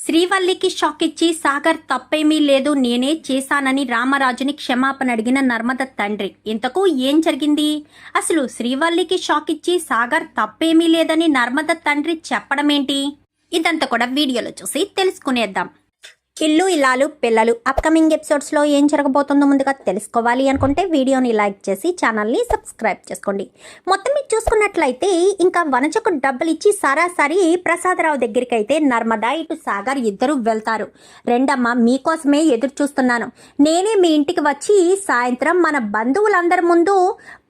శ్రీవల్లికి shock ఇచ్చి సాగర్ తప్పేమీ లేదు నేనే చేశానని రామరాజుని క్షమాపణ అడిగిన నర్మద తండ్రి. ఇంతకు ఏం జరిగింది? అసలు శ్రీవల్లికి షాక్ ఇచ్చి సాగర్ తప్పేమీ లేదని నర్మద తండ్రి చెప్పడమేంటి? ఇదంతా కూడా వీడియోలో చూసి తెలుసుకునేద్దాం. ఇల్లు ఇల్లాలు పిల్లలు అప్కమింగ్ ఎపిసోడ్స్లో ఏం జరగబోతుందో ముందుగా తెలుసుకోవాలి అనుకుంటే వీడియోని లైక్ చేసి ఛానల్ని సబ్స్క్రైబ్ చేసుకోండి. మొత్తం మీరు చూసుకున్నట్లయితే ఇంకా వనజకు డబ్బులు ఇచ్చి సరాసరి ప్రసాదరావు దగ్గరికి అయితే నర్మదా ఇటు సాగర్ ఇద్దరు వెళ్తారు. రెండమ్మ మీకోసమే ఎదురు చూస్తున్నాను, నేనే మీ ఇంటికి వచ్చి సాయంత్రం మన బంధువులందరి ముందు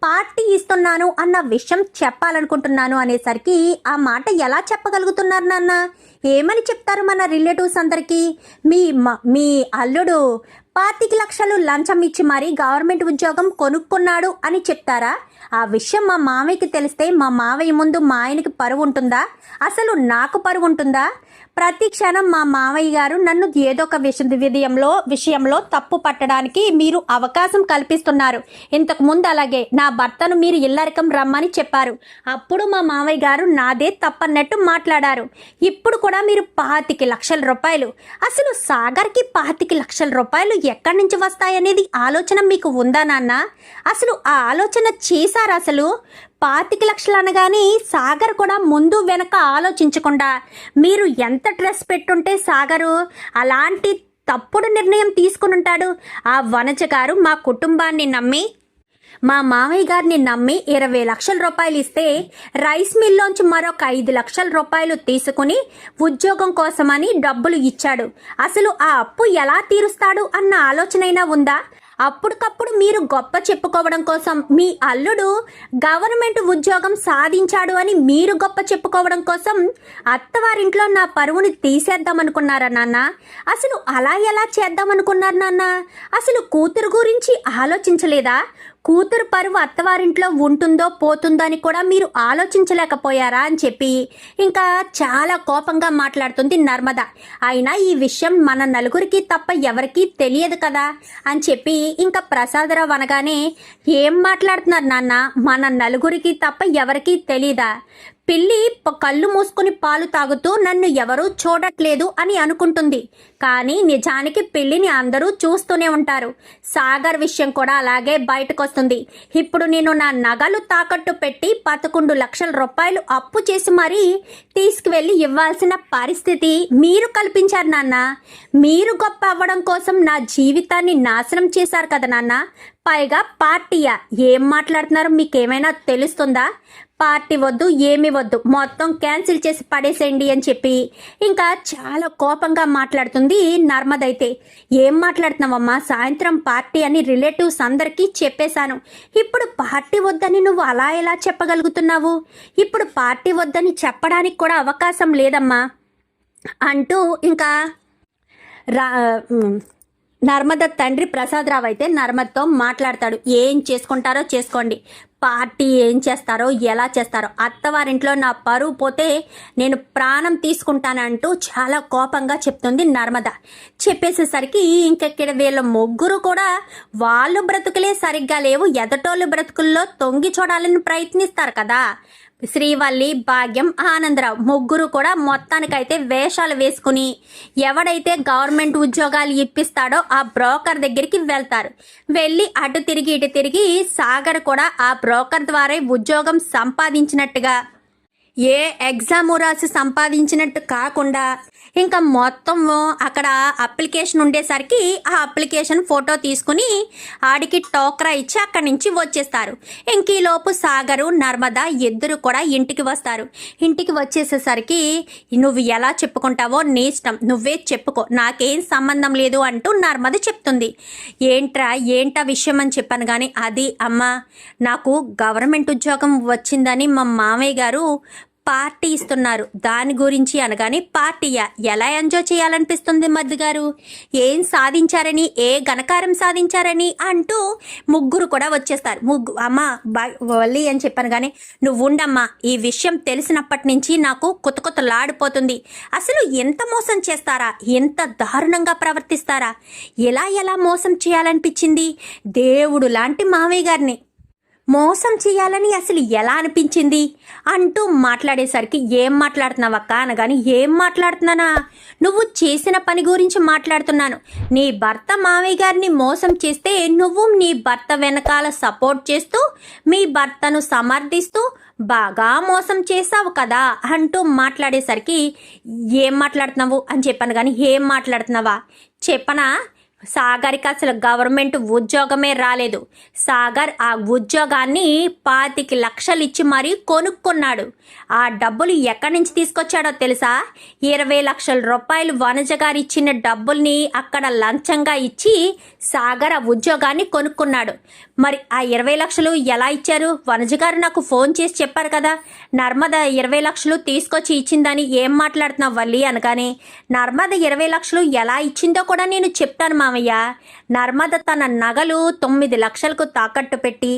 పార్టీ ఇస్తున్నాను అన్న విషయం చెప్పాలనుకుంటున్నాను అనేసరికి ఆ మాట ఎలా చెప్పగలుగుతున్నారు నాన్న? ఏమని చెప్తారు మన రిలేటివ్స్ అందరికీ? మీ అల్లుడు 25 లక్షలు లంచం ఇచ్చి మరీ గవర్నమెంట్ ఉద్యోగం కొనుక్కున్నాడు అని చెప్తారా? ఆ విషయం మా మావయ్యకి తెలిస్తే మా మావయ్య ముందు మా ఆయనకి పరువు ఉంటుందా? అసలు నాకు పరువు ఉంటుందా? ప్రతి క్షణం మా మావయ్య గారు నన్ను ఏదో ఒక విషయంలో తప్పు పట్టడానికి మీరు అవకాశం కల్పిస్తున్నారు. ఇంతకు ముందు అలాగే నా భర్తను మీరు ఇల్లరికం రమ్మని చెప్పారు, అప్పుడు మా మావయ్య గారు నాదే తప్పన్నట్టు మాట్లాడారు. ఇప్పుడు కూడా మీరు 25 లక్షల రూపాయలు, అసలు సాగర్కి 25 లక్షల రూపాయలు ఎక్కడి నుంచి వస్తాయనేది ఆలోచన మీకు ఉందా నాన్న? అసలు ఆ ఆలోచన చేశారు? అసలు 25 లక్షలు అనగానే సాగర్ కూడా ముందు వెనక ఆలోచించకుండా మీరు ఎంత డ్రెస్ పెట్టుంటే సాగరు అలాంటి తప్పుడు నిర్ణయం తీసుకుని ఉంటాడు. ఆ వనజ గారు మా కుటుంబాన్ని నమ్మి, మా మావయ్య గారిని నమ్మి 20 లక్షల రూపాయలు ఇస్తే రైస్ మిల్లోంచి మరొక 5 లక్షల రూపాయలు తీసుకుని ఉద్యోగం కోసమని డబ్బులు ఇచ్చాడు. అసలు ఆ అప్పు ఎలా తీరుస్తాడు అన్న ఆలోచనైనా ఉందా? అప్పటికప్పుడు మీరు గొప్ప చెప్పుకోవడం కోసం, మీ అల్లుడు గవర్నమెంట్ ఉద్యోగం సాధించాడు అని మీరు గొప్ప చెప్పుకోవడం కోసం అత్తవారింట్లో నా పరువుని తీసేద్దామనుకున్నారా నాన్న? అసలు అలా ఎలా చేద్దామనుకున్నారు నాన్న? అసలు కూతురు గురించి ఆలోచించలేదా? కూతురు పరువు అత్తవారింట్లో ఉంటుందో పోతుందో అని కూడా మీరు ఆలోచించలేకపోయారా అని చెప్పి ఇంకా చాలా కోపంగా మాట్లాడుతుంది నర్మద. అయినా ఈ విషయం మన నలుగురికి తప్ప ఎవరికీ తెలియదు కదా అని చెప్పి ఇంకా ప్రసాదరావు అనగానే, ఏం మాట్లాడుతున్నారు నాన్న? మన నలుగురికి తప్ప ఎవరికీ తెలీదా? పిల్లి కళ్ళు మూసుకుని పాలు తాగుతూ నన్ను ఎవరూ చూడట్లేదు అని అనుకుంటుంది, కానీ నిజానికి పిల్లిని అందరూ చూస్తూనే ఉంటారు. సాగర్ విషయం కూడా అలాగే బయటకు వస్తుంది. ఇప్పుడు నేను నా నగలు తాకట్టు పెట్టి 11 లక్షల రూపాయలు అప్పు చేసి మరీ తీసుకువెళ్ళి ఇవ్వాల్సిన పరిస్థితి మీరు కల్పించారు నాన్న. మీరు గొప్ప అవ్వడం కోసం నా జీవితాన్ని నాశనం చేశారు కదా నాన్న. పైగా పార్టీయా? ఏం మాట్లాడుతున్నారు? మీకేమైనా తెలుస్తుందా? పార్టీ వద్దు, ఏమి వద్దు, మొత్తం క్యాన్సిల్ చేసి పడేసేయండి అని చెప్పి ఇంకా చాలా కోపంగా మాట్లాడుతుంది నర్మదైతే. ఏం మాట్లాడుతున్నావమ్మా? సాయంత్రం పార్టీ అని రిలేటివ్స్ అందరికీ చెప్పేశాను. ఇప్పుడు పార్టీ వద్దని నువ్వు అలా ఎలా చెప్పగలుగుతున్నావు? ఇప్పుడు పార్టీ వద్దని చెప్పడానికి కూడా అవకాశం లేదమ్మా అంటూ ఇంకా నర్మద తండ్రి ప్రసాదరావు అయితే నర్మదతో మాట్లాడతాడు. ఏం చేసుకుంటారో చేసుకోండి, పార్టీ ఏం చేస్తారో ఎలా చేస్తారో, అత్తవారింట్లో నా పరువు పోతే నేను ప్రాణం తీసుకుంటానంటూ చాలా కోపంగా చెప్తుంది నర్మద. చెప్పేసేసరికి ఇంకెక్కడ వీళ్ళ ముగ్గురు కూడా వాళ్ళు బ్రతుకులే సరిగ్గా లేవు, ఎదటోళ్ళు బ్రతుకుల్లో తొంగి చూడాలని ప్రయత్నిస్తారు కదా. శ్రీవల్లి, భాగ్యం, ఆనందరావు ముగ్గురు కూడా మొత్తానికైతే వేషాలు వేసుకుని ఎవడైతే గవర్నమెంట్ ఉద్యోగాలు ఇప్పిస్తాడో ఆ బ్రోకర్ దగ్గరికి వెళ్తారు. వెళ్ళి అటు తిరిగి ఇటు తిరిగి సాగర్ కూడా ఆ బ్రోకర్ ద్వారా ఉద్యోగం సంపాదించినట్టుగా, ఏ ఎగ్జామ్ రాసి సంపాదించినట్టు కాకుండా ఇంకా మొత్తం అక్కడ అప్లికేషన్ ఉండేసరికి ఆ అప్లికేషన్ ఫోటో తీసుకుని ఆడికి టోకరా ఇచ్చి అక్కడి నుంచి వచ్చేస్తారు. ఇంకీలోపు సాగరు, నర్మద ఇద్దరు కూడా ఇంటికి వస్తారు. ఇంటికి వచ్చేసేసరికి నువ్వు ఎలా చెప్పుకుంటావో నీ ఇష్టం, నువ్వే చెప్పుకో, నాకేం సంబంధం లేదు అంటూ నర్మద చెప్తుంది. ఏంటా విషయం అని చెప్పాను కానీ, అది అమ్మ, నాకు గవర్నమెంట్ ఉద్యోగం వచ్చిందని మా మామయ్య గారు పార్టీ ఇస్తున్నారు, దాని గురించి అనగానే పార్టీయా? ఎలా ఎంజాయ్ చేయాలనిపిస్తుంది మద్దు గారు? ఏం సాధించారని, ఏ ఘనకారం సాధించారని అంటూ ముగ్గురు కూడా వచ్చేస్తారు. అమ్మ వల్లి అని చెప్పాను కానీ, నువ్వు ఉండమ్మా, ఈ విషయం తెలిసినప్పటి నుంచి నాకు కుతకుతలాడిపోతుంది. అసలు ఎంత మోసం చేస్తారా? ఎంత దారుణంగా ప్రవర్తిస్తారా? ఎలా మోసం చేయాలనిపించింది? దేవుడు లాంటి మావయ్య గారిని మోసం చేయాలని అసలు ఎలా అనిపించింది అంటూ మాట్లాడేసరికి ఏం మాట్లాడుతున్నావక్క అనగాని ఏం మాట్లాడుతున్నానా, నువ్వు చేసిన పని గురించి మాట్లాడుతున్నాను. నీ భర్త మావయ్య గారిని మోసం చేస్తే నువ్వు నీ భర్త వెనకాల సపోర్ట్ చేస్తూ మీ భర్తను సమర్థిస్తూ బాగా మోసం చేసావు కదా అంటూ మాట్లాడేసరికి ఏం మాట్లాడుతున్నావు అని చెప్పాను. కానీ ఏం మాట్లాడుతున్నావా చెప్పనా, సాగర్కి అసలు గవర్నమెంట్ ఉద్యోగమే రాలేదు. సాగర్ ఆ ఉద్యోగాన్ని 25 లక్షలు ఇచ్చి మరీ కొనుక్కున్నాడు. ఆ డబ్బులు ఎక్కడి నుంచి తీసుకొచ్చాడో తెలుసా? 20 లక్షల రూపాయలు వనజ గారు ఇచ్చిన డబ్బుల్ని అక్కడ లంచంగా ఇచ్చి సాగర్ ఆ ఉద్యోగాన్ని కొనుక్కున్నాడు. మరి ఆ 20 లక్షలు ఎలా ఇచ్చారు? వనజ గారు నాకు ఫోన్ చేసి చెప్పారు కదా, నర్మద 20 లక్షలు తీసుకొచ్చి ఇచ్చిందని. ఏం మాట్లాడుతున్నావు వల్లి అనగానే, నర్మద 20 లక్షలు ఎలా ఇచ్చిందో కూడా నేను చెప్తాను మామయ్య. నర్మద తన నగలు 9 లక్షలకు తాకట్టు పెట్టి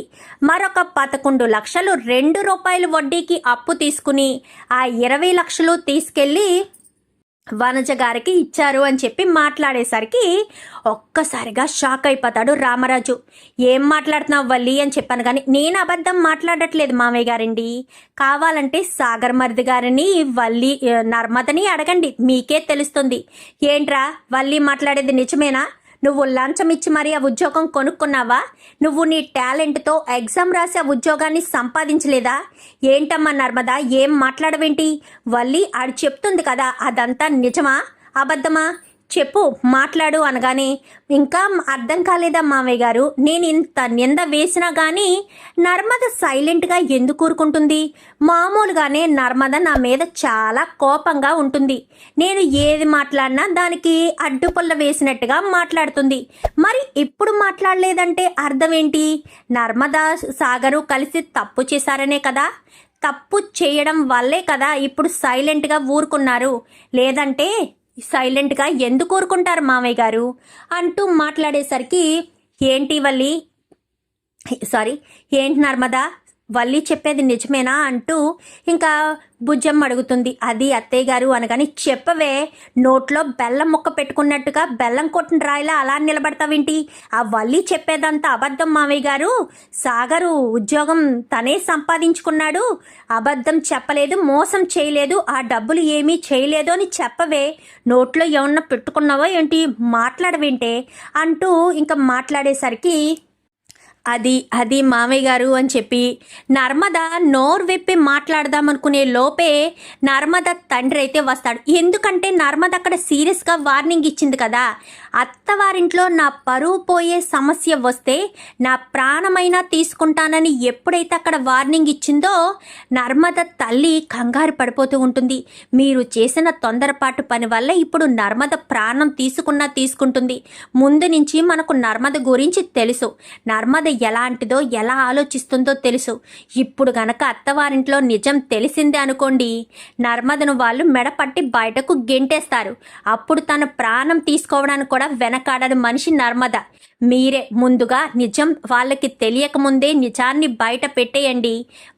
మరొక 11 లక్షలు ₹2 వడ్డీకి అప్పు తీసుకుని ఆ 20 లక్షలు తీసుకెళ్ళి వనజ గారికి ఇచ్చారు అని చెప్పి మాట్లాడేసరికి ఒక్కసారిగా షాక్ అయిపోతాడు రామరాజు. ఏం మాట్లాడుతున్నావు వల్లి అని చెప్పాను. కానీ నేను అబద్ధం మాట్లాడట్లేదు మామయ్య గారండి, కావాలంటే సాగర్ మరిది గారిని వల్లి నర్మదని అడగండి, మీకే తెలుస్తుంది. ఏంట్రా వల్లి మాట్లాడేది నిజమేనా? నువ్వు లంచం ఇచ్చి మరీ ఆ ఉద్యోగం కొనుక్కున్నావా? నువ్వు నీ టాలెంట్తో ఎగ్జామ్ రాసి ఆ ఉద్యోగాన్ని సంపాదించలేదా? ఏంటమ్మా నర్మదా, ఏం మాట్లాడవేంటి? వల్లి ఆడు చెప్తుంది కదా, అదంతా నిజమా అబద్ధమా చెప్పు, మాట్లాడు అనగానే, ఇంకా అర్థం కాలేదా మామయ్య గారు, నేను ఇంత నింద వేసినా కానీ నర్మద సైలెంట్గా ఎందుకు ఊరుకుంటుంది? మామూలుగానే నర్మద నా మీద చాలా కోపంగా ఉంటుంది. నేను ఏది మాట్లాడినా దానికి అడ్డుపుల్ల వేసినట్టుగా మాట్లాడుతుంది. మరి ఇప్పుడు మాట్లాడలేదంటే అర్థం ఏంటి? నర్మద సాగరు కలిసి తప్పు చేశారనే కదా, తప్పు చేయడం వల్లే కదా ఇప్పుడు సైలెంట్గా ఊరుకున్నారు. లేదంటే సైలెంట్గా ఎందుకు ఊరుకుంటారు మామయ్య గారు అంటూ మాట్లాడేసరికి, ఏంటి వల్లి ఏంటి నర్మదా, వల్లి చెప్పేది నిజమేనా అంటూ ఇంకా భుజం అడుగుతుంది. అది అత్తయ్య గారు అనగాని, చెప్పవే, నోట్లో బెల్లం ముక్క పెట్టుకున్నట్టుగా బెల్లం కొట్టిన రాయిలా అలా నిలబడతావేంటి? ఆ వల్లి చెప్పేదంతా అబద్ధం మామయ్య గారు, సాగరు ఉద్యోగం తనే సంపాదించుకున్నాడు, అబద్ధం చెప్పలేదు, మోసం చేయలేదు, ఆ డబ్బులు ఏమీ చేయలేదు అని చెప్పవే, నోట్లో ఏమన్నా పెట్టుకున్నావో ఏంటి, మాట్లాడవేంటే అంటూ ఇంకా మాట్లాడేసరికి, అది మామయ్య గారు అని చెప్పి నర్మద నోరు విప్పి మాట్లాడదామనుకునే లోపే నర్మద తండ్రి అయితే వస్తాడు. ఎందుకంటే నర్మద అక్కడ సీరియస్గా వార్నింగ్ ఇచ్చింది కదా, అత్తవారింట్లో నా పరువు పోయే సమస్య వస్తే నా ప్రాణమైనా తీసుకుంటానని ఎప్పుడైతే అక్కడ వార్నింగ్ ఇచ్చిందో నర్మద తల్లి కంగారు పడిపోతూ ఉంటుంది. మీరు చేసిన తొందరపాటు పని వల్ల ఇప్పుడు నర్మద ప్రాణం తీసుకుంటుంది. ముందు నుంచి మనకు నర్మద గురించి తెలుసు, నర్మద ఎలాంటిదో ఎలా ఆలోచిస్తుందో తెలుసు. ఇప్పుడు గనక అత్తవారింట్లో నిజం తెలిసిందే అనుకోండి, నర్మదను వాళ్ళు మెడపట్టి బయటకు గెంటేస్తారు. అప్పుడు తన ప్రాణం తీసుకోవడానికి కూడా వెనకాడని మనిషి నర్మద. మీరే ముందుగా నిజం వాళ్ళకి తెలియకముందే నిజాన్ని బయట పెట్టేయండి,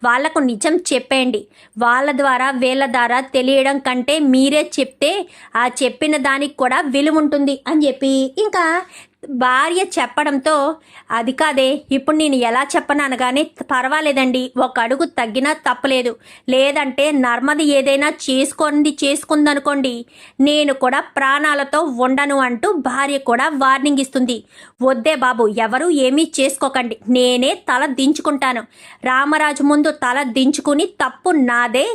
వాళ్లకు నిజం చెప్పేయండి. వాళ్ళ ద్వారా వీళ్ళ ద్వారా తెలియడం కంటే మీరే చెప్తే ఆ చెప్పిన దానికి కూడా విలువ ఉంటుంది అని చెప్పి ఇంకా భార్య చెప్పడంతో, అది కాదే ఇప్పుడు నేను ఎలా చెప్పను అనగానే, పర్వాలేదండి, ఒక అడుగు తగ్గినా తప్పలేదు, లేదంటే నర్మద ఏదైనా చేసుకుందనుకోండి నేను కూడా ప్రాణాలతో ఉండను అంటూ భార్య కూడా వార్నింగ్ ఇస్తుంది. వద్దే బాబు, ఎవరు ఏమీ చేసుకోకండి, నేనే తల దించుకుంటాను. రామరాజు ముందు తల దించుకుని తప్పు నాదే,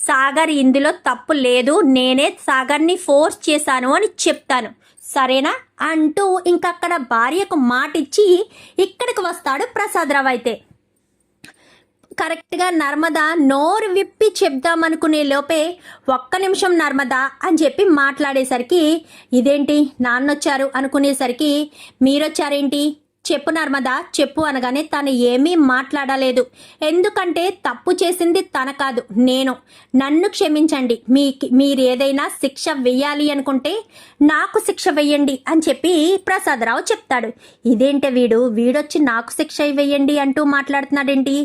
సాగర్ ఇందులో తప్పు లేదు, నేనే సాగర్ని ఫోర్స్ చేశాను అని చెప్తాను, సరేనా అంటూ ఇంకక్కడ భార్యకు మాటిచ్చి ఇక్కడికి వస్తాడు ప్రసాదరావు. అయితే కరెక్ట్గా నర్మద నోరు విప్పి చెప్దామనుకునే లోపే, ఒక్క నిమిషం నర్మద అని చెప్పి మాట్లాడేసరికి, ఇదేంటి నాన్నొచ్చారు అనుకునేసరికి, మీరొచ్చారేంటి, చెప్పు నర్మదా చెప్పు అనగానే తను ఏమీ మాట్లాడలేదు. ఎందుకంటే తప్పు చేసింది తన కాదు, నేను. నన్ను క్షమించండి, మీరు ఏదైనా శిక్ష వెయ్యాలి అనుకుంటే నాకు శిక్ష వెయ్యండి అని చెప్పి ప్రసాదరావు చెప్తాడు. ఇదేంటే వీడొచ్చి నాకు శిక్ష వెయ్యండి అంటూ మాట్లాడుతున్నాడేంటి?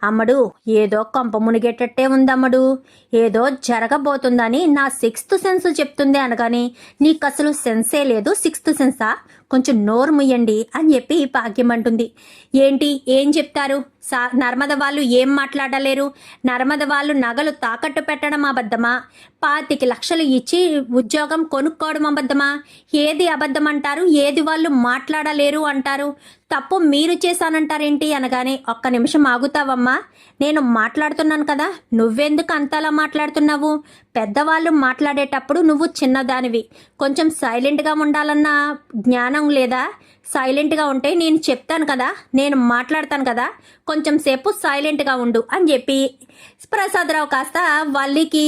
అమ్మడు, ఏదో కొంప మునిగేటట్టే ఉందమ్మడు, ఏదో జరగబోతుందని నా 6th సెన్స్ చెప్తుంది అనగానే, నీకు అసలు సెన్సే లేదు, 6th సెన్సా? కొంచెం నోరు ముయ్యండి అని చెప్పి భాగ్యం అంటుంది. ఏంటి ఏం చెప్తారు? నర్మద వాళ్ళు ఏం మాట్లాడలేరు? నర్మద వాళ్ళు నగలు తాకట్టు పెట్టడం అబద్ధమా? 25 లక్షలు ఇచ్చి ఉద్యోగం కొనుక్కోవడం అబద్ధమా? ఏది అబద్ధం అంటారు? ఏది వాళ్ళు మాట్లాడలేరు అంటారు? తప్పు మీరు చేశానంటారేంటి అనగానే, ఒక్క నిమిషం ఆగుతావమ్మా, నేను మాట్లాడుతున్నాను కదా, నువ్వెందుకు అంతలా మాట్లాడుతున్నావు? పెద్దవాళ్ళు మాట్లాడేటప్పుడు నువ్వు చిన్నదానివి, కొంచెం సైలెంట్గా ఉండాలన్న జ్ఞానం లేదా? సైలెంట్గా ఉంటే నేను చెప్తాను కదా, నేను మాట్లాడతాను కదా, కొంచెం సేపు సైలెంట్గా ఉండు అని చెప్పి ప్రసాదరావు కాస్త వల్లికి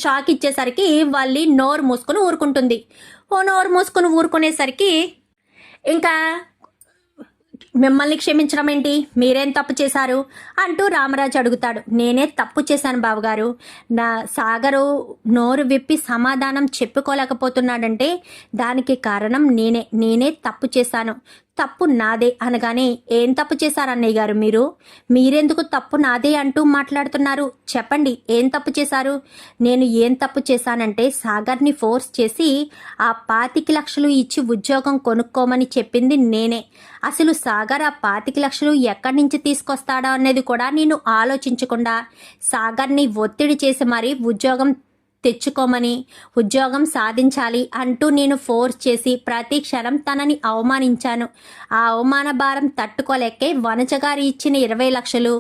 షాక్ ఇచ్చేసరికి వల్లి నోరు మూసుకొని ఊరుకుంటుంది. నోరు మూసుకొని ఊరుకునేసరికి ఇంకా మిమ్మల్ని క్షమించడం ఏంటి, మీరేం తప్పు చేశారు అంటూ రామరాజు అడుగుతాడు. నేనే తప్పు చేశాను బావగారు, నా సాగరు నోరు విప్పి సమాధానం చెప్పుకోలేకపోతున్నాడంటే దానికి కారణం నేనే తప్పు చేశాను, తప్పు నాదే అనగానే, ఏం తప్పు చేశారు అన్నయ్య గారు మీరెందుకు తప్పు నాదే అంటూ మాట్లాడుతున్నారు? చెప్పండి, ఏం తప్పు చేశారు? నేను ఏం తప్పు చేశానంటే సాగర్ని ఫోర్స్ చేసి ఆ 25 లక్షలు ఇచ్చి ఉద్యోగం కొనుక్కోమని చెప్పింది నేనే. అసలు సాగర్ ఆ 25 లక్షలు ఎక్కడి నుంచి తీసుకొస్తాడో అనేది కూడా నేను ఆలోచించకుండా సాగర్ని ఒత్తిడి చేసి మరీ ఉద్యోగం తెచ్చుకోమని, ఉద్యోగం సాధించాలి అంటూ నేను ఫోర్స్ చేసి ప్రతి క్షణం తనని అవమానించాను. ఆ అవమాన భారం తట్టుకోలేకే వనజగారు ఇచ్చిన 20 లక్షలు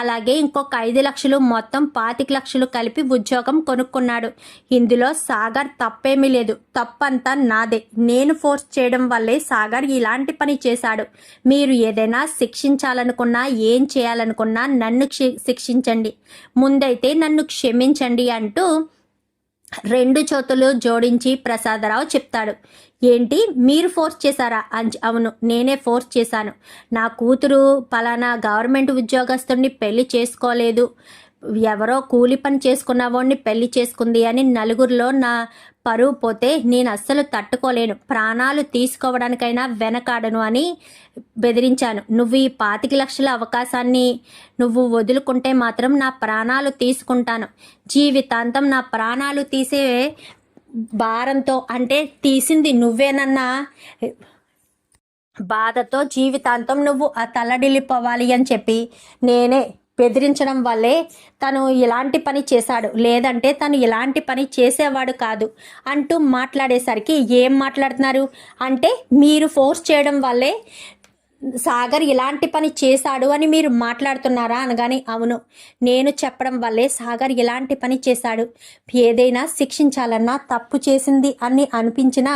అలాగే ఇంకొక 5 లక్షలు మొత్తం 25 లక్షలు కలిపి ఉద్యోగం కొనుక్కున్నాడు. ఇందులో సాగర్ తప్పేమీ లేదు, తప్పంతా నాదే. నేను ఫోర్స్ చేయడం వల్లే సాగర్ ఇలాంటి పని చేశాడు. మీరు ఏదైనా శిక్షించాలనుకున్నా, ఏం చేయాలనుకున్నా నన్ను శిక్షించండి, ముందైతే నన్ను క్షమించండి అంటూ 2 చేతులు జోడించి ప్రసాదరావు చెప్తాడు. ఏంటి, మీరు ఫోర్స్ చేశారా? అవును, నేనే ఫోర్స్ చేశాను. నా కూతురు పలానా గవర్నమెంట్ ఉద్యోగస్తుడిని పెళ్లి చేసుకోలేదు, ఎవరో కూలి పని చేసుకున్న వాడిని పెళ్లి చేసుకుంది అని నలుగురిలో నా పరువు పోతే నేను అస్సలు తట్టుకోలేను, ప్రాణాలు తీసుకోవడానికైనా వెనకాడను అని బెదిరించాను. నువ్వు ఈ 25 లక్షల అవకాశాన్ని నువ్వు వదులుకుంటే మాత్రం నా ప్రాణాలు తీసుకుంటాను, జీవితాంతం నా ప్రాణాలు తీసే భారంతో, అంటే తీసింది నువ్వేనన్నా బాధతో జీవితాంతం నువ్వు ఆ తల్లడిల్లిపోవాలి అని చెప్పి నేనే బెదిరించడం వల్లే తను ఇలాంటి పని చేశాడు, లేదంటే తను ఇలాంటి పని చేసేవాడు కాదు అంటూ మాట్లాడేసరికి, ఏం మాట్లాడుతున్నారు అంటే మీరు ఫోర్స్ చేయడం వల్లే సాగర్ ఇలాంటి పని చేశాడు అని మీరు మాట్లాడుతున్నారా అనగానే, అవును, నేను చెప్పడం వల్లే సాగర్ ఇలాంటి పని చేశాడు. ఏదైనా శిక్షించాలన్నా తప్పు చేసింది అని అనిపించినా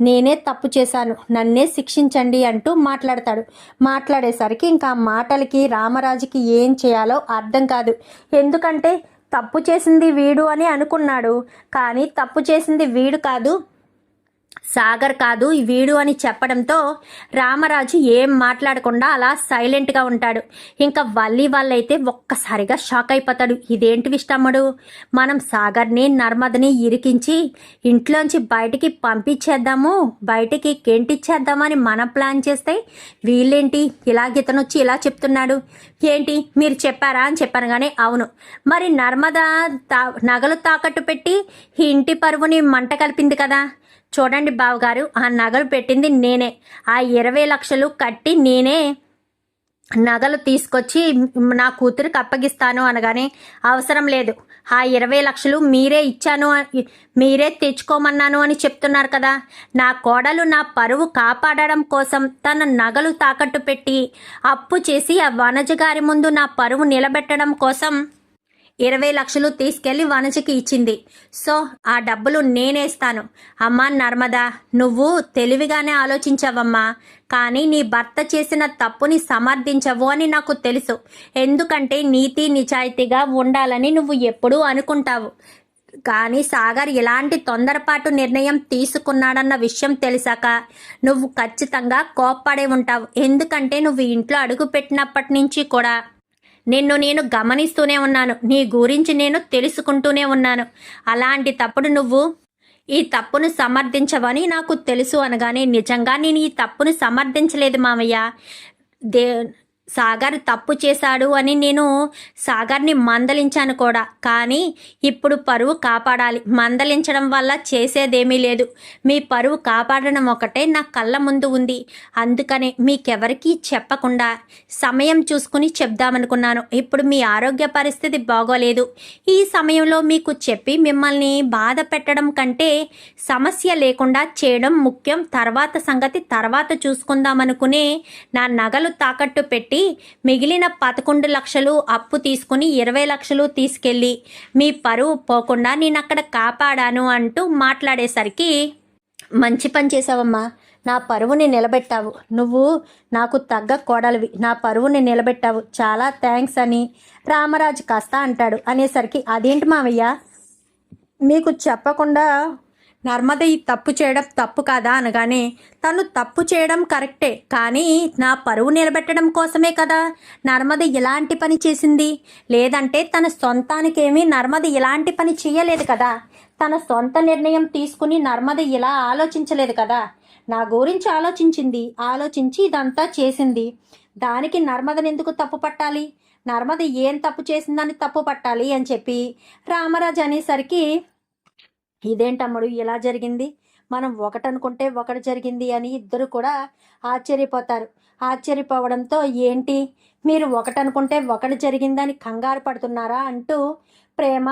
నేనే తప్పు చేశాను, నన్నే శిక్షించండి అంటూ మాట్లాడతాడు. మాట్లాడేసరికి ఇంకా మాటలకి రామరాజుకి ఏం చేయాలో అర్థం కాదు. ఎందుకంటే తప్పు చేసింది వీడు అని అనుకున్నాడు, కానీ తప్పు చేసింది వీడు కాదు, సాగర్ కాదు వీడు అని చెప్పడంతో రామరాజు ఏం మాట్లాడకుండా అలా సైలెంట్గా ఉంటాడు. ఇంకా వల్లి వాళ్ళైతే ఒక్కసారిగా షాక్ అయిపోతాడు. ఇదేంటి విష్టమ్మడు, మనం సాగర్ని నర్మదని ఇరికించి ఇంట్లోంచి బయటికి పంపించేద్దాము, బయటికి కెంటిచ్చేద్దామని మనం ప్లాన్ చేస్తే వీళ్ళేంటి ఇలా గితనొచ్చి ఇలా చెప్తున్నాడు, ఏంటి మీరు చెప్పారా అని చెప్పాను. కానీ అవును, మరి నర్మద నగలు తాకట్టు పెట్టి ఇంటి పరువుని మంట కలిపింది కదా, చూడండి బావగారు, ఆ నగలు పెట్టింది నేనే, ఆ 20 లక్షలు కట్టి నేనే నగలు తీసుకొచ్చి నా కూతురికి అప్పగిస్తాను అనగానే, అవసరం లేదు, ఆ 20 లక్షలు మీరే ఇచ్చాను, మీరే తెచ్చుకోమన్నాను అని చెప్తున్నారు కదా. నా కోడలు నా పరువు కాపాడడం కోసం తన నగలు తాకట్టు పెట్టి అప్పు చేసి ఆ వనజ గారి ముందు నా పరువు నిలబెట్టడం కోసం 20 లక్షలు తీసుకెళ్లి వనజకి ఇచ్చింది. సో ఆ డబ్బులు నేనేస్తాను. అమ్మా నర్మదా, నువ్వు తెలివిగానే ఆలోచించావమ్మా, కానీ నీ భర్త చేసిన తప్పుని సమర్థించవు అని నాకు తెలుసు. ఎందుకంటే నీతి నిజాయితీగా ఉండాలని నువ్వు ఎప్పుడూ అనుకుంటావు. కానీ సాగర్ ఎలాంటి తొందరపాటు నిర్ణయం తీసుకున్నాడన్న విషయం తెలిసాక నువ్వు ఖచ్చితంగా కోప్పడే ఉంటావు. ఎందుకంటే నువ్వు ఇంట్లో అడుగు పెట్టినప్పటి నుంచి కూడా నేను గమనిస్తూనే ఉన్నాను, నీ గురించి నేను తెలుసుకుంటూనే ఉన్నాను. అలాంటి తప్పుడు నువ్వు ఈ తప్పును సమర్థించవని నాకు తెలుసు అనగానే, నిజంగా నేను ఈ తప్పును సమర్థించలేదు మామయ్య, సాగర్ తప్పు చేశాడు అని నేను సాగర్ని మందలించాను కూడా. కానీ ఇప్పుడు పరువు కాపాడాలి. మందలించడం వల్ల చేసేదేమీ లేదు. మీ పరువు కాపాడడం ఒకటే నా కళ్ళ ముందు ఉంది. అందుకనే మీకెవరికీ చెప్పకుండా సమయం చూసుకుని చెప్దామనుకున్నాను. ఇప్పుడు మీ ఆరోగ్య పరిస్థితి బాగోలేదు. ఈ సమయంలో మీకు చెప్పి మిమ్మల్ని బాధ పెట్టడం కంటే సమస్య లేకుండా చేయడం ముఖ్యం. తర్వాత సంగతి తర్వాత చూసుకుందామనుకునే నా నగలు తాకట్టు పెట్టి మిగిలిన 11 లక్షలు అప్పు తీసుకుని 20 లక్షలు తీసుకెళ్ళి మీ పరువు పోకుండా నేను అక్కడ కాపాడాను అంటూ మాట్లాడేసరికి, మంచి పని చేసావమ్మా, నా పరువుని నిలబెట్టావు, నువ్వు నాకు తగ్గ కోడలివి, నా పరువుని నిలబెట్టావు, చాలా థ్యాంక్స్ అని రామరాజు కాస్త అంటాడు. అనేసరికి, అదేంటి మావయ్య, మీకు చెప్పకుండా నర్మద ఈ తప్పు చేయడం తప్పు కాదా అనగానే, తను తప్పు చేయడం కరెక్టే, కానీ నా పరువు నిలబెట్టడం కోసమే కదా నర్మద ఇలాంటి పని చేసింది. లేదంటే తన సొంతానికేమీ నర్మద ఇలాంటి పని చేయలేదు కదా. తన సొంత నిర్ణయం తీసుకుని నర్మద ఇలా ఆలోచించలేదు కదా. నా గురించి ఆలోచించి ఇదంతా చేసింది. దానికి నర్మదని ఎందుకు తప్పు పట్టాలి? నర్మద ఏం తప్పు చేసిందని తప్పు పట్టాలి అని చెప్పి రామరాజు అనేసరికి, ఇదేంటమ్ముడు ఇలా జరిగింది, మనం ఒకటనుకుంటే ఒకటి జరిగింది అని ఇద్దరు కూడా ఆశ్చర్యపోతారు. ఆశ్చర్యపోవడంతో, ఏంటి మీరు ఒకటనుకుంటే ఒకటి జరిగిందని కంగారు పడుతున్నారా అంటూ ప్రేమ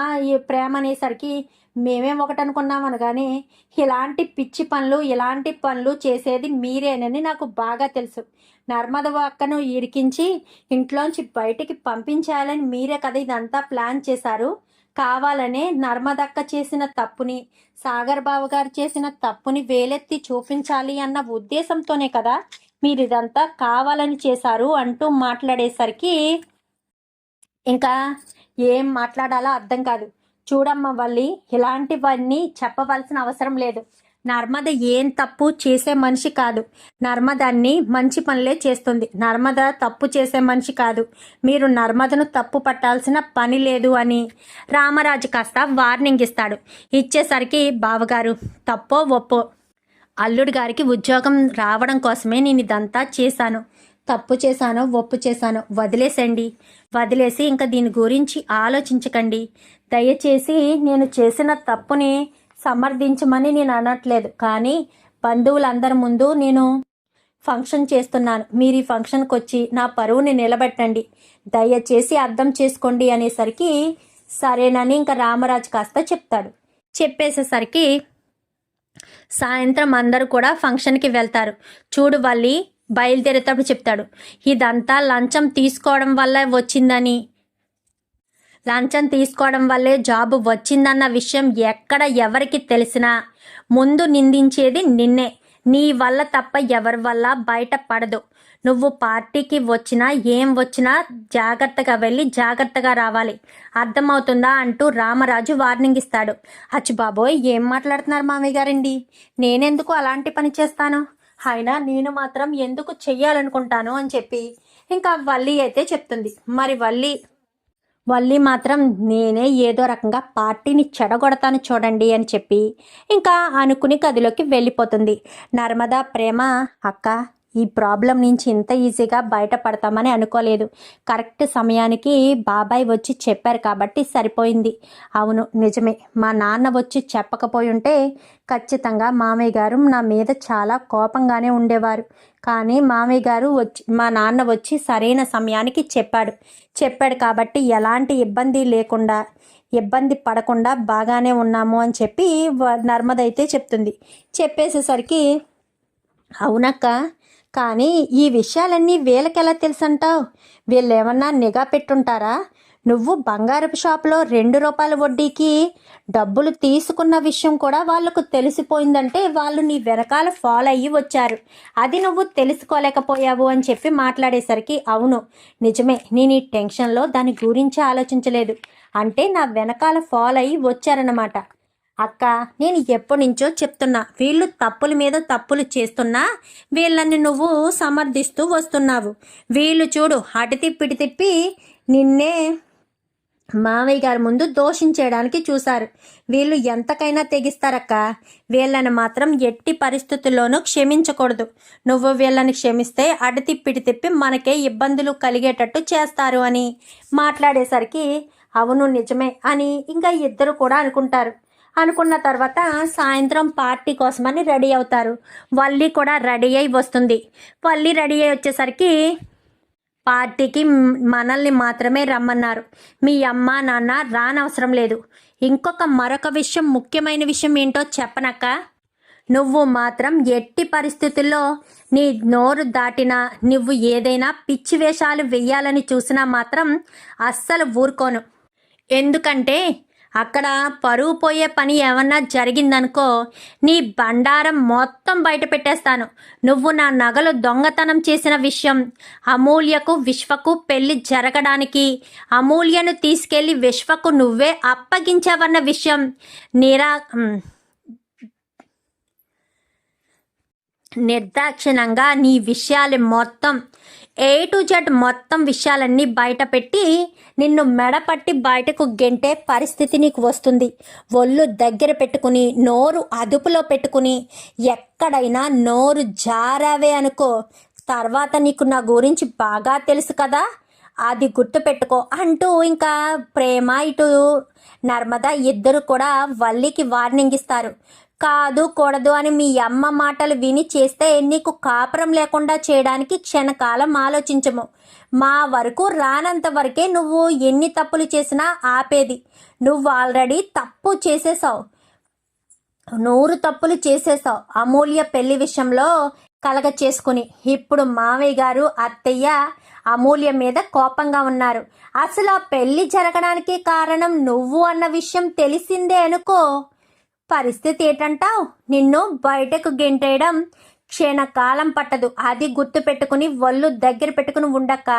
అనేసరికి, మేమేం ఒకటనుకున్నాం అనగానే, ఇలాంటి పిచ్చి పనులు ఇలాంటి పనులు చేసేది మీరేనని నాకు బాగా తెలుసు. నర్మద అక్కను ఇరికించి ఇంట్లోంచి బయటికి పంపించాలని మీరే కదా ఇదంతా ప్లాన్ చేశారు. కావాలనే నర్మదక్క చేసిన తప్పుని, సాగర్ బావ గారు చేసిన తప్పుని వేలెత్తి చూపించాలి అన్న ఉద్దేశంతోనే కదా మీరు ఇదంతా కావాలని చేశారు అంటూ మాట్లాడేసరికి ఇంకా ఏం మాట్లాడాలో అర్థం కాదు. చూడమ్మ వల్లి, ఇలాంటివన్నీ చెప్పవలసిన అవసరం లేదు. నర్మద ఏం తప్పు చేసే మనిషి కాదు. నర్మదాన్ని మంచి పనులే చేస్తుంది. నర్మద తప్పు చేసే మనిషి కాదు. మీరు నర్మదను తప్పు పట్టాల్సిన పని లేదు అని రామరాజు కాస్త వార్నింగ్ ఇస్తాడు. ఇచ్చేసరికి, బావగారు తప్పో ఒప్పో అల్లుడు గారికి ఉద్యోగం రావడం కోసమే నేను ఇదంతా చేశాను. తప్పు చేశానో ఒప్పు చేశానో వదిలేసి ఇంకా దీని గురించి ఆలోచించకండి. దయచేసి నేను చేసిన తప్పుని సమర్థించమని నేను అనట్లేదు, కానీ బంధువులందరి ముందు నేను ఫంక్షన్ చేస్తున్నాను. మీరు ఈ ఫంక్షన్కి వచ్చి నా పరువుని నిలబెట్టండి, దయచేసి అర్థం చేసుకోండి అనేసరికి, సరేనని ఇంకా రామరాజు కాస్త చెప్తాడు. చెప్పేసేసరికి సాయంత్రం అందరూ కూడా ఫంక్షన్కి వెళ్తారు. చూడు వల్లి, బయలుదేరేటప్పుడు చెప్తాడు, ఇదంతా లంచం తీసుకోవడం వల్లే జాబు వచ్చిందన్న విషయం ఎక్కడ ఎవరికి తెలిసినా ముందు నిందించేది నిన్నే. నీ వల్ల తప్ప ఎవరి వల్ల బయట పడదు. నువ్వు పార్టీకి వచ్చినా ఏం వచ్చినా జాగ్రత్తగా వెళ్ళి జాగ్రత్తగా రావాలి, అర్థమవుతుందా అంటూ రామరాజు వార్నింగ్ ఇస్తాడు. అచ్చు బాబోయ్, ఏం మాట్లాడుతున్నారు మామయ్య గారండి, నేనెందుకు అలాంటి పని చేస్తాను, అయినా నేను మాత్రం ఎందుకు చెయ్యాలనుకుంటాను అని చెప్పి ఇంకా వల్లి అయితే చెప్తుంది. మరి వల్లి మాత్రం, నేనే ఏదో రకంగా పార్టీని చెడగొడతాను చూడండి అని చెప్పి ఇంకా అనుకుని గదిలోకి వెళ్ళిపోతుంది. నర్మదా, ప్రేమ, అక్క, ఈ ప్రాబ్లం నుంచి ఇంత ఈజీగా బయటపడతామని అనుకోలేదు. కరెక్ట్ సమయానికి బాబాయ్ వచ్చి చెప్పారు కాబట్టి సరిపోయింది. అవును నిజమే, మా నాన్న వచ్చి చెప్పకపోయి ఉంటే ఖచ్చితంగా మామయ్య గారు నా మీద చాలా కోపంగానే ఉండేవారు. కానీ మామయ్య గారు మా నాన్న వచ్చి సరైన సమయానికి చెప్పాడు కాబట్టి ఎలాంటి ఇబ్బంది పడకుండా బాగానే ఉన్నాము అని చెప్పి నర్మద అయితే చెప్తుంది. చెప్పేసేసరికి, అవునక్క, కానీ ఈ విషయాలన్నీ వీళ్ళకెలా తెలుసంటావు? వీళ్ళేమన్నా నిఘా పెట్టుంటారా? నువ్వు బంగారపు షాపులో 2 రూపాయల వడ్డీకి డబ్బులు తీసుకున్న విషయం కూడా వాళ్లకు తెలిసిపోయిందంటే వాళ్ళు నీ వెనకాల ఫాలో అయ్యి వచ్చారు. అది నువ్వు తెలుసుకోలేకపోయావు అని చెప్పి మాట్లాడేసరికి, అవును నిజమే, నేను ఈ టెన్షన్లో దాని గురించి ఆలోచించలేదు. అంటే నా వెనకాల ఫాలో అయ్యి వచ్చారన్నమాట. అక్క, నేను ఎప్పటి నుంచో చెప్తున్నా, వీళ్ళు తప్పుల మీద తప్పులు చేస్తున్నా వీళ్ళని నువ్వు సమర్థిస్తూ వస్తున్నావు. వీళ్ళు చూడు, అటు తిప్పి నిన్నే మావయ్య గారి ముందు దోషించేయడానికి చూశారు. వీళ్ళు ఎంతకైనా తెగిస్తారక్క, వీళ్ళని మాత్రం ఎట్టి పరిస్థితుల్లోనూ క్షమించకూడదు. నువ్వు వీళ్ళని క్షమిస్తే అడితిప్పిటి తిప్పి మనకే ఇబ్బందులు కలిగేటట్టు చేస్తారు అని మాట్లాడేసరికి అవును నిజమే అని ఇంకా ఇద్దరు కూడా అనుకుంటారు. అనుకున్న తర్వాత సాయంత్రం పార్టీ కోసమని రెడీ అవుతారు. వల్లి కూడా రెడీ అయి వస్తుంది. వల్లి రెడీ అయి వచ్చేసరికి పార్టీకి మనల్ని మాత్రమే రమ్మన్నారు, మీ అమ్మ నాన్న రానవసరం లేదు. మరొక విషయం, ముఖ్యమైన విషయం ఏంటో చెప్పనక్క, నువ్వు మాత్రం ఎట్టి పరిస్థితుల్లో నీ నోరు దాటినా, నువ్వు ఏదైనా పిచ్చి వేషాలు వెయ్యాలని చూసినా మాత్రం అస్సలు ఊరుకోను. ఎందుకంటే అక్కడ పరువు పోయే పని ఏమన్నా జరిగిందనుకో, నీ బండారం మొత్తం బయట పెట్టేస్తాను. నువ్వు నా నగలు దొంగతనం చేసిన విషయం, అమూల్యకు విశ్వకు పెళ్లి జరగడానికి అమూల్యను తీసుకెళ్లి విశ్వకు నువ్వే అప్పగించావన్న విషయం నిర్దాక్షిణంగా నీ విషయాలు మొత్తం A to Z మొత్తం విషయాలన్నీ బయట పెట్టి నిన్ను మెడపట్టి బయటకు గెంటే పరిస్థితి నీకు వస్తుంది. ఒళ్ళు దగ్గర పెట్టుకుని, నోరు అదుపులో పెట్టుకుని, ఎక్కడైనా నోరు జారావే అనుకో, తర్వాత నీకు నా గురించి బాగా తెలుసు కదా, అది గుర్తుపెట్టుకో అంటూ ఇంకా ప్రేమ ఇటు నర్మద ఇద్దరు కూడా వల్లికి వార్నింగ్ ఇస్తారు. కాదు కూడదు అని మీ అమ్మ మాటలు విని చేస్తే నీకు కాపురం లేకుండా చేయడానికి క్షణకాలం ఆలోచించము. మా వరకు రానంత వరకే నువ్వు ఎన్ని తప్పులు చేసినా ఆపేది. నువ్వు ఆల్రెడీ తప్పు చేసేసావు, 100 తప్పులు చేసేసావు అమూల్య పెళ్లి విషయంలో కలగ చేసుకుని. ఇప్పుడు మావయ్య గారు అత్తయ్య అమూల్య మీద కోపంగా ఉన్నారు. అసలు ఆ పెళ్లి జరగడానికి కారణం నువ్వు అన్న విషయం తెలిసిందే అనుకో, పరిస్థితి ఏంటంటావు, నిన్ను బయటకు గెంటేయడం క్షణకాలం పట్టదు. అది గుర్తు పెట్టుకుని ఒళ్ళు దగ్గర పెట్టుకుని ఉండక్క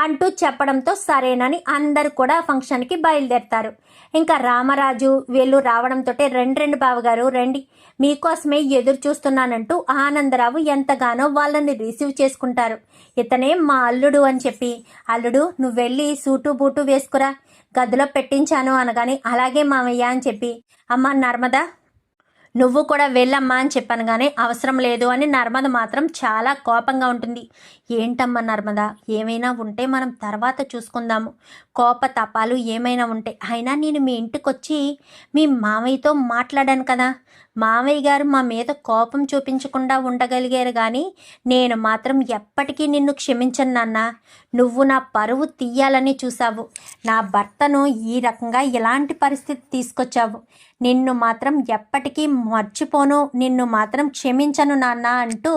అంటూ చెప్పడంతో సరేనని అందరు కూడా ఫంక్షన్కి బయలుదేరతారు. ఇంకా రామరాజు వీళ్ళు రావడంతో రెండు బావగారు రండి, మీకోసమే ఎదురు చూస్తున్నానంటూ ఆనందరావు ఎంతగానో వాళ్ళని రిసీవ్ చేసుకుంటారు. ఇతనే మా అల్లుడు అని చెప్పి, అల్లుడు నువ్వు వెళ్ళి సూటు బూటు వేసుకురా, గదిలో పెట్టించాను అనగాని అలాగే మామయ్య అని చెప్పి, అమ్మ నర్మద నువ్వు కూడా వెళ్ళమ్మా అని చెప్పాను కానీ అవసరం లేదు అని నర్మద మాత్రం చాలా కోపంగా ఉంటుంది. ఏంటమ్మా నర్మద, ఏమైనా ఉంటే మనం తర్వాత చూసుకుందాము, కోప తపాలు ఏమైనా ఉంటే. అయినా నేను మీ ఇంటికి వచ్చి మీ మామయ్యతో మాట్లాడాను కదా, మామయ్య గారు మా మీద కోపం చూపించకుండా ఉండగలిగారు కానీ నేను మాత్రం ఎప్పటికీ నిన్ను క్షమించను నాన్న. నువ్వు నా పరువు తీయాలని చూసావు, నా భర్తను ఈ రకంగా ఎలాంటి పరిస్థితి తీసుకొచ్చావు, నిన్ను మాత్రం ఎప్పటికీ మర్చిపోను, నిన్ను మాత్రం క్షమించను నాన్న అంటూ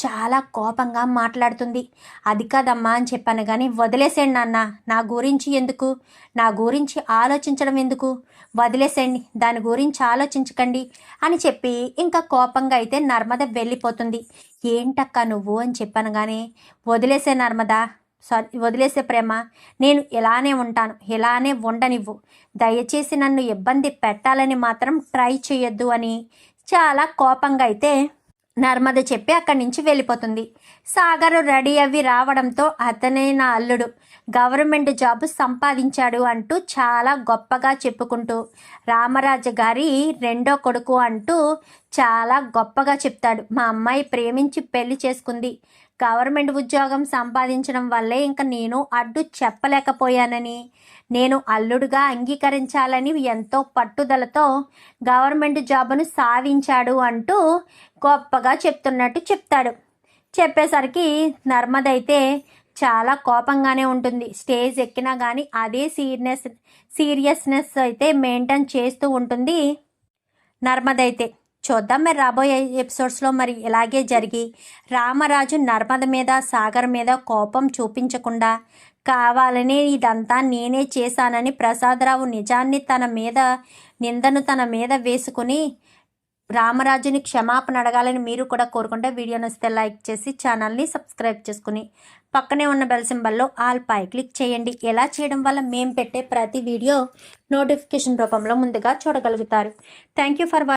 చాలా కోపంగా మాట్లాడుతుంది. అది కాదమ్మా అని చెప్పాను కానీ వదిలేసేయండి నాన్న, నా గురించి ఎందుకు, నా గురించి ఆలోచించడం ఎందుకు, వదిలేసేయండి, దాని గురించి ఆలోచించకండి అని చెప్పి ఇంకా కోపంగా అయితే నర్మద వెళ్ళిపోతుంది. ఏంటక్క నువ్వు అని చెప్పాను కానీ వదిలేసే నర్మద, వదిలేసే ప్రేమ, నేను ఇలానే ఉంటాను, ఇలానే ఉండనివ్వు, దయచేసి నన్ను ఇబ్బంది పెట్టాలని మాత్రం ట్రై చేయొద్దు అని చాలా కోపంగా అయితే నర్మద చెప్పి అక్కడి నుంచి వెళ్ళిపోతుంది. సాగర్ రెడీ అవి రావడంతో అతనే నా అల్లుడు, గవర్నమెంట్ జాబ్ సంపాదించాడు అంటూ చాలా గొప్పగా చెప్పుకుంటూ, రామరాజు గారి రెండో కొడుకు అంటూ చాలా గొప్పగా చెప్తాడు. మా అమ్మాయి ప్రేమించి పెళ్లి చేసుకుంది, గవర్నమెంట్ ఉద్యోగం సంపాదించడం వల్లే ఇంకా నేను అడ్డు చెప్పలేకపోయానని, నేను అల్లుడుగా అంగీకరించాలని ఎంతో పట్టుదలతో గవర్నమెంట్ జాబ్ను సాధించాడు అంటూ గొప్పగా చెప్తున్నట్టు చెప్తాడు. చెప్పేసరికి నర్మద అయితే చాలా కోపంగానే ఉంటుంది. స్టేజ్ ఎక్కినా కానీ అదే సీరియస్నెస్ అయితే మెయింటైన్ చేస్తూ ఉంటుంది నర్మద అయితే. చూద్దాం మరి రాబోయే ఎపిసోడ్స్లో మరి ఇలాగే జరిగి రామరాజు నర్మద మీద సాగర్ మీద కోపం చూపించకుండా కావాలని ఇదంతా నేనే చేశానని ప్రసాదరావు నిజాన్ని నిందను తన మీద వేసుకుని రామరాజుని క్షమాపణ అడగాలని మీరు కూడా కోరుకుంటే వీడియో నచ్చితే లైక్ చేసి ఛానల్ని సబ్స్క్రైబ్ చేసుకుని పక్కనే ఉన్న బెల్ సింబల్లో ఆల్ పై క్లిక్ చేయండి. ఎలా చేయడం వల్ల మేము పెట్టే ప్రతి వీడియో నోటిఫికేషన్ రూపంలో ముందుగా చూడగలుగుతారు. Thank you for